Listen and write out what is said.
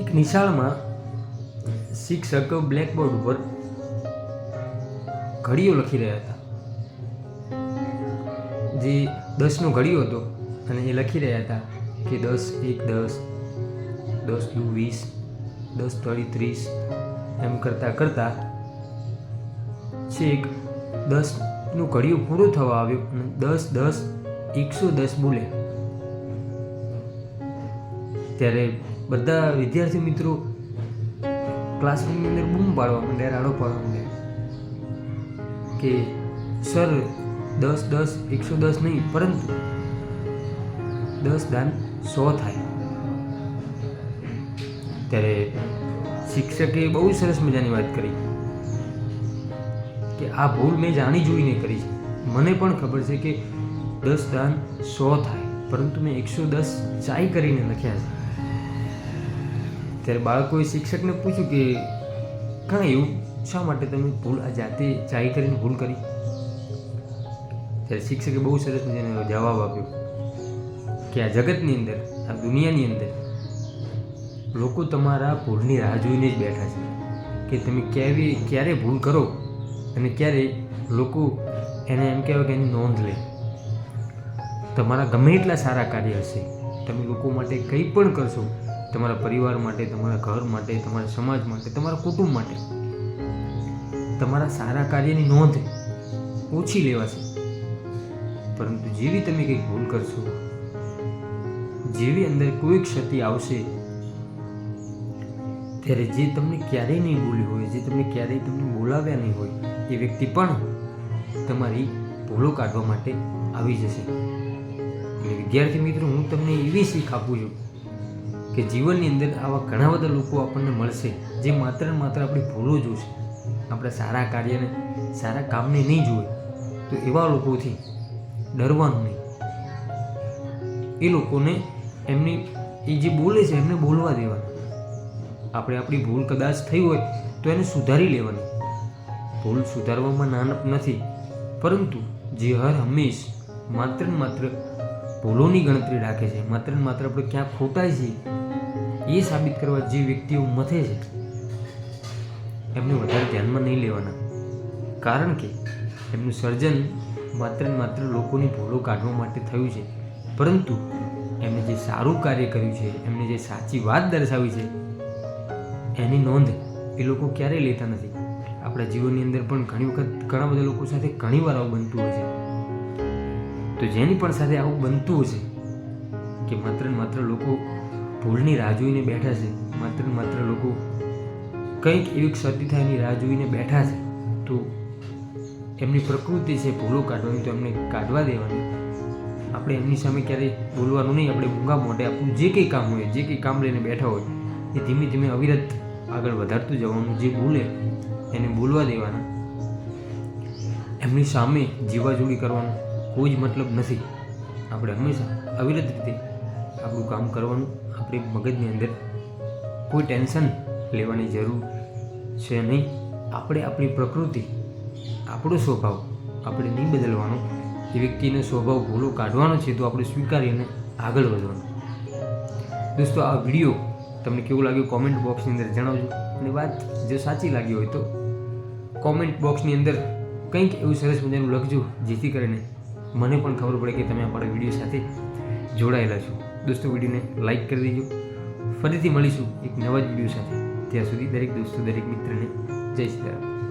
એક નિશાળમાં શિક્ષક બ્લેકબોર્ડ ઉપર ઘડીઓ લખી રહ્યા હતા. જે 10નો ઘડીઓ હતો અને એ લખી રહ્યા હતા કે 10 1 10, 10 2 20, 10 3 30 એમ કરતાં કરતાં છેક 10નું ઘડીઓ પૂરો થવા આવ્યો અને 10 10 110 બોલ્યા. ત્યારે બધા વિદ્યાર્થી મિત્રો ક્લાસરૂમની અંદર બૂમ પાડવા માંડ્યા, રાડો પાડવા માંડ્યા કે સર 10 10 110 નહીં, પરંતુ 10 દાન 100 થાય. ત્યારે શિક્ષકે બહુ સરસ મજાની વાત કરી કે આ ભૂલ મેં જાણી જોઈને કરી છે. મને પણ ખબર છે કે 10 દાન 100 થાય, પરંતુ મેં 110 ચાઈ કરીને લખ્યા છે. ત્યારે બાળકોએ શિક્ષકને પૂછ્યું કે કાં એવું શા માટે તમે ભૂલ આ જાતે ચાઈ કરીને ભૂલ કરી? ત્યારે શિક્ષકે બહુ સરસ મજાનો જવાબ આપ્યો કે આ જગતની અંદર, આ દુનિયાની અંદર લોકો તમારા ભૂલની રાહ જોઈને જ બેઠા છે કે તમે ક્યારે ભૂલ કરો અને ક્યારે લોકો એને એમ કહેવાય કે એની નોંધ લે. તમારા ગમે એટલા સારા કાર્ય હશે, તમે લોકો માટે કંઈ પણ કરશો, તમારા પરિવાર માટે, તમારા ઘર માટે, તમારા સમાજ માટે, તમારા કુટુંબ માટે, તમારા સારા કાર્યની નોંધ ઓછી લેવાશે. પરંતુ જેવી તમે કંઈક ભૂલ કરશો, જેવી અંદર કોઈ ક્ષતિ આવશે, ત્યારે જે તમને ક્યારેય નહીં બોલ્યું હોય, જે તમને ક્યારેય બોલાવ્યા નહીં હોય, એ વ્યક્તિ પણ તમારી ભૂલો કાઢવા માટે આવી જશે. એટલે વિદ્યાર્થી મિત્રો, હું તમને એવી શીખ આપું છું કે જીવનની અંદર આવા ઘણા બધા લોકો આપણને મળશે જે માત્ર ને માત્ર આપણી ભૂલો જોશે, આપણા સારા કાર્યને, સારા કામને નહીં જુએ. તો એવા લોકોથી ડરવાનું નહીં. એ લોકોને એ જે બોલે છે એમને બોલવા દેવાના. આપણે આપણી ભૂલ કદાચ થઈ હોય તો એને સુધારી લેવાની. ભૂલ સુધારવામાં નાનપ નથી, પરંતુ જે હર હંમેશ માત્ર ને માત્ર ભૂલોની ગણતરી રાખે છે, માત્ર ને માત્ર આપણે ક્યાં ખોટા છીએ એ સાબિત કરવા જે વ્યક્તિઓ મથે છે, એમને વધારે ધ્યાનમાં નહીં લેવાના. કારણ કે એમનું સર્જન માત્ર ને માત્ર લોકોની ભૂલો કાઢવા માટે થયું છે, પરંતુ એમને જે સારું કાર્ય કર્યું છે, એમને જે સાચી વાત દર્શાવી છે, એની નોંધ એ લોકો ક્યારેય લેતા નથી. આપણા જીવનની અંદર પણ ઘણી વખત ઘણા બધા લોકો સાથે ઘણીવાર આવું બનતું હોય છે. તો જેની પણ સાથે આવું બનતું હશે કે માત્ર ને માત્ર લોકો ભૂલની રાહ જોઈને બેઠા છે, માત્ર ને માત્ર લોકો કંઈક એવી ક્ષતિ થાયની રાહ જોઈને બેઠા છે, તો એમની પ્રકૃતિ છે ભૂલો કાઢવાની, તો એમને કાઢવા દેવાની. આપણે એમની સામે ક્યારેય બોલવાનું નહીં. આપણે ઊંઘા મોઢે આપણું જે કંઈ કામ હોય, જે કંઈ કામ લઈને બેઠા હોય, એ ધીમે ધીમે અવિરત આગળ વધારતું જવાનું. જે બોલે એને બોલવા દેવાના. એમની સામે જીવાજોડી કરવાનો કોઈ જ મતલબ નથી. આપણે હંમેશા અવિરત રીતે આપણું કામ કરવાનું. આપણે મગજની અંદર કોઈ ટેન્શન લેવાની જરૂર છે નહીં. આપણે આપણી પ્રકૃતિ, આપણો સ્વભાવ આપણે નહીં બદલવાનો. એ વ્યક્તિનો સ્વભાવ ભૂલો કાઢવાનો છે, તો આપણે સ્વીકારીને આગળ વધવાનું. દોસ્તો, આ વિડીયો તમને કેવું લાગ્યું કોમેન્ટ બોક્સની અંદર જણાવજો. અને વાત જો સાચી લાગી હોય તો કોમેન્ટ બોક્સની અંદર કંઈક એવું સરસ મજાનું લખજો, જેથી કરીને મને પણ ખબર પડે કે તમે આપણા વિડીયો સાથે જોડાયેલા છો. દોસ્તો, વિડીયોને લાઈક કરી દેજો. ફરીથી મળીશું એક નવા જ વિડીયો સાથે. ત્યાં સુધી દરેક દોસ્તો, દરેક મિત્રને જય શ્રી રામ.